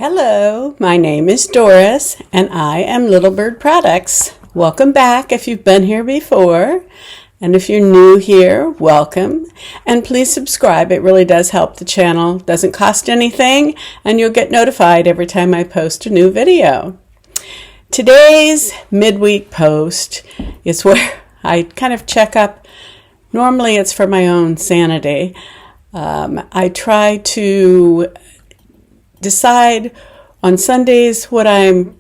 Hello, my name is Doris and I am Little Bird Products. Welcome back if you've been here before. And if you're new here, welcome. And please subscribe. It really does help the channel. Doesn't cost anything and you'll get notified every time I post a new video. Today's midweek post is where I kind of check up. Normally it's for my own sanity. I try to decide on Sundays what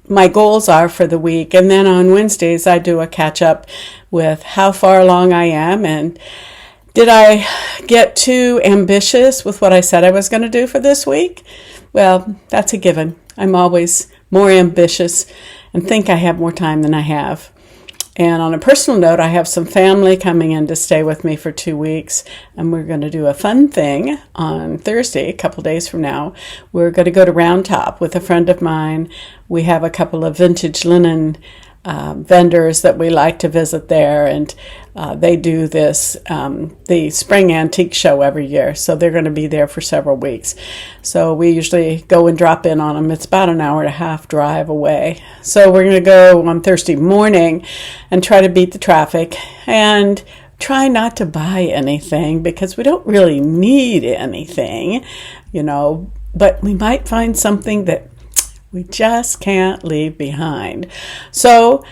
my goals are for the week, and then on Wednesdays I do a catch up with how far along I am and did I get too ambitious with what I said I was going to do for this week? Well, that's a given. I'm always more ambitious and think I have more time than I have. And on a personal note, I have some family coming in to stay with me for 2 weeks, and we're going to do a fun thing on Thursday, a couple days from now. We're going to go to Round Top with a friend of mine. We have a couple of vintage linen vendors that we like to visit there, and they do this, the spring antique show every year, so they're going to be there for several weeks. So we usually go and drop in on them. It's about an hour and a half drive away. So we're going to go on Thursday morning and try to beat the traffic and try not to buy anything because we don't really need anything, but we might find something that we just can't leave behind. So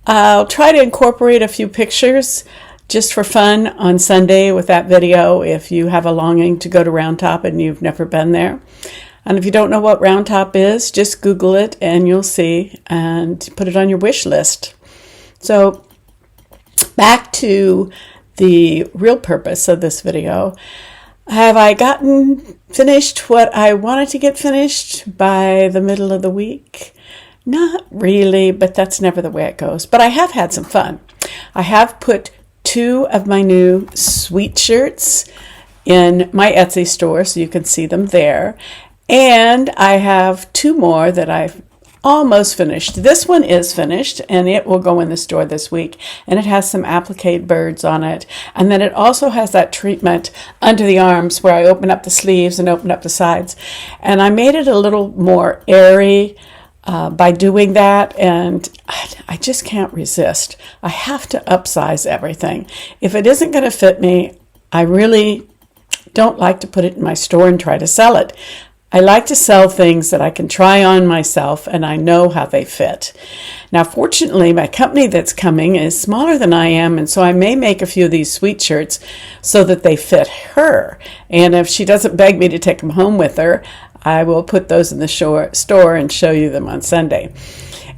I'll try to incorporate a few pictures just for fun on Sunday with that video if you have a longing to go to Round Top and you've never been there. And if you don't know what Round Top is, just Google it and you'll see and put it on your wish list. So back to the real purpose of this video. Have I finished what I wanted to get finished by the middle of the week? Not really, but that's never the way it goes. But I have had some fun. I have put 2 of my new sweatshirts in my Etsy store, so you can see them there. And I have 2 more that I've almost finished. This one is finished and it will go in the store this week, and it has some applique birds on it, and then it also has that treatment under the arms where I open up the sleeves and open up the sides, and I made it a little more airy by doing that, and I just can't resist. I have to upsize everything. If it isn't going to fit me, I really don't like to put it in my store and try to sell it. I like to sell things that I can try on myself and I know how they fit. Now, fortunately, my company that's coming is smaller than I am, and so I may make a few of these sweatshirts so that they fit her. And if she doesn't beg me to take them home with her, I will put those in the store and show you them on Sunday.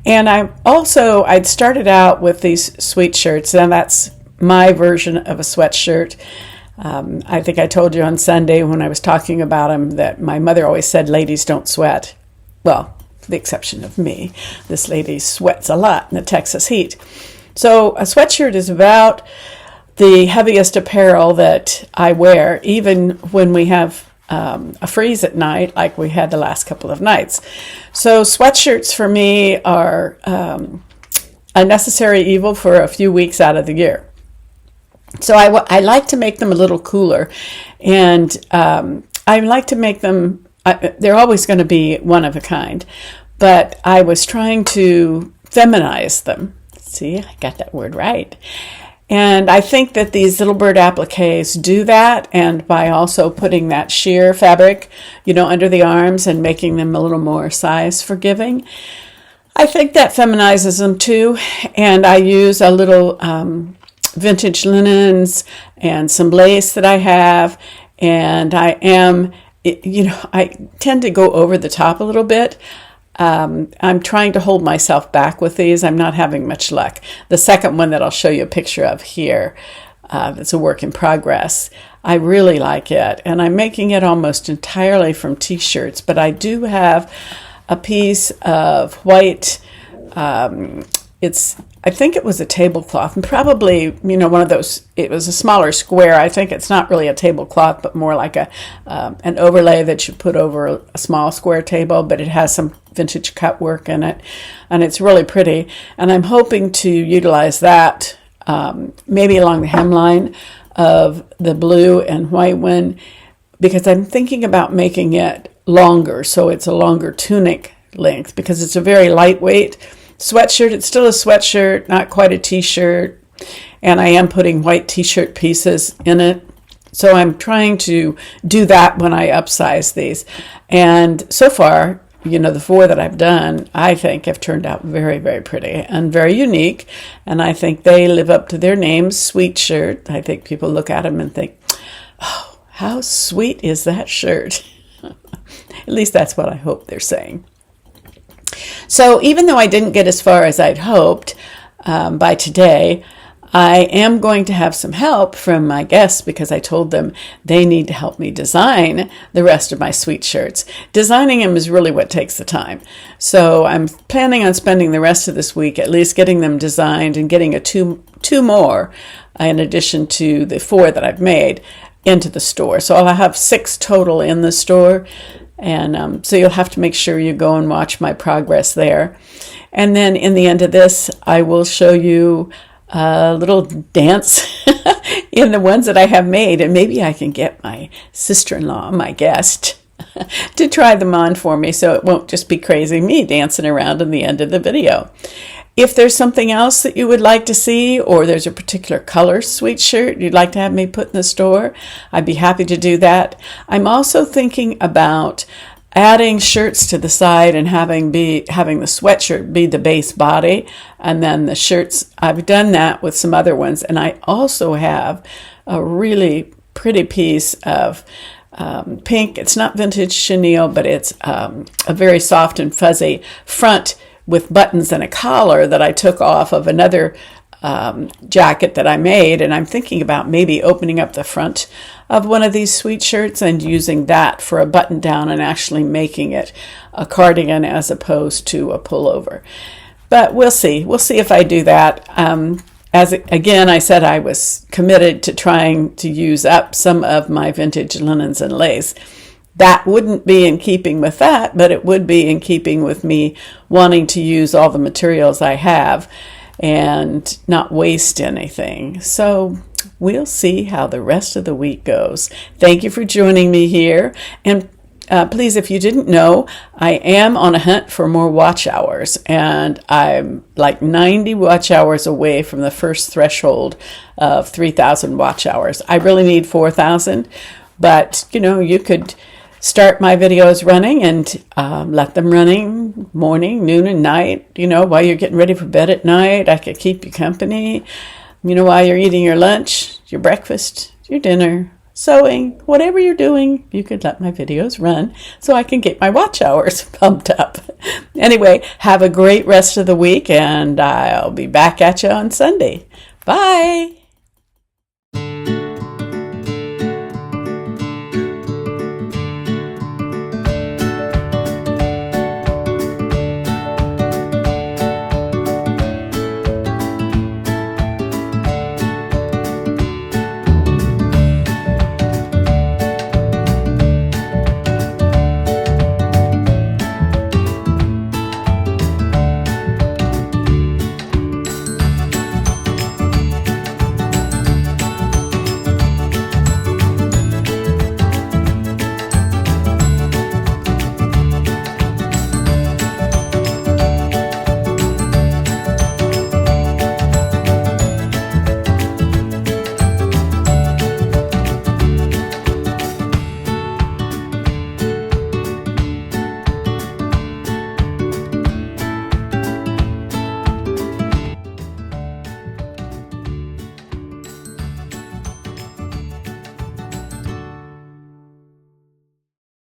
And I'd started out with these sweatshirts, and that's my version of a sweatshirt. I think I told you on Sunday when I was talking about them that my mother always said ladies don't sweat. Well, with the exception of me. This lady sweats a lot in the Texas heat. So a sweatshirt is about the heaviest apparel that I wear, even when we have a freeze at night like we had the last couple of nights. So sweatshirts for me are a necessary evil for a few weeks out of the year. So I like to make them a little cooler, and I like to make them, they're always going to be one of a kind, but I was trying to feminize them. See, I got that word right. And I think that these Little Bird appliques do that, and by also putting that sheer fabric, under the arms and making them a little more size forgiving, I think that feminizes them too. And I use a little vintage linens and some lace that I have, and I tend to go over the top a little bit. I'm trying to hold myself back with these. I'm not having much luck. The second one that I'll show you a picture of here, that's a work in progress. I really like it, and I'm making it almost entirely from t-shirts, but I do have a piece of white, I think it was a tablecloth, and probably, one of those, it was a smaller square. I think it's not really a tablecloth, but more like an overlay that you put over a small square table, but it has some vintage cut work in it, and it's really pretty. And I'm hoping to utilize that maybe along the hemline of the blue and white one, because I'm thinking about making it longer, so it's a longer tunic length because it's a very lightweight sweatshirt. It's still a sweatshirt, not quite a t-shirt, and I am putting white t-shirt pieces in it. So I'm trying to do that when I upsize these. And so far, the 4 that I've done, I think have turned out very, very pretty and very unique. And I think they live up to their names, sweet shirt. I think people look at them and think, oh, how sweet is that shirt? At least that's what I hope they're saying. So even though I didn't get as far as I'd hoped by today, I am going to have some help from my guests because I told them they need to help me design the rest of my sweet shirts. Designing them is really what takes the time. So I'm planning on spending the rest of this week at least getting them designed and getting two more in addition to the 4 that I've made into the store. So I'll have 6 total in the store. And so you'll have to make sure you go and watch my progress there. And then in the end of this, I will show you a little dance in the ones that I have made, and maybe I can get my sister-in-law, my guest, to try them on for me so it won't just be crazy me dancing around in the end of the video. If there's something else that you would like to see, or there's a particular color sweet shirt you'd like to have me put in the store, I'd be happy to do that. I'm also thinking about adding shirts to the side and having the sweatshirt be the base body, and then the shirts. I've done that with some other ones, and I also have a really pretty piece of pink. It's not vintage chenille, but it's a very soft and fuzzy front with buttons and a collar that I took off of another jacket that I made, and I'm thinking about maybe opening up the front of one of these sweet shirts and using that for a button down and actually making it a cardigan as opposed to a pullover. But we'll see. We'll see if I do that. Again, I said I was committed to trying to use up some of my vintage linens and lace. That wouldn't be in keeping with that, but it would be in keeping with me wanting to use all the materials I have and not waste anything. So we'll see how the rest of the week goes. Thank you for joining me here. And please, if you didn't know, I am on a hunt for more watch hours, and I'm like 90 watch hours away from the first threshold of 3,000 watch hours. I really need 4,000, but you could start my videos running and let them running morning, noon, and night, while you're getting ready for bed at night. I could keep you company, while you're eating your lunch, your breakfast, your dinner, sewing, whatever you're doing, you could let my videos run so I can get my watch hours pumped up. Anyway, have a great rest of the week, and I'll be back at you on Sunday. Bye.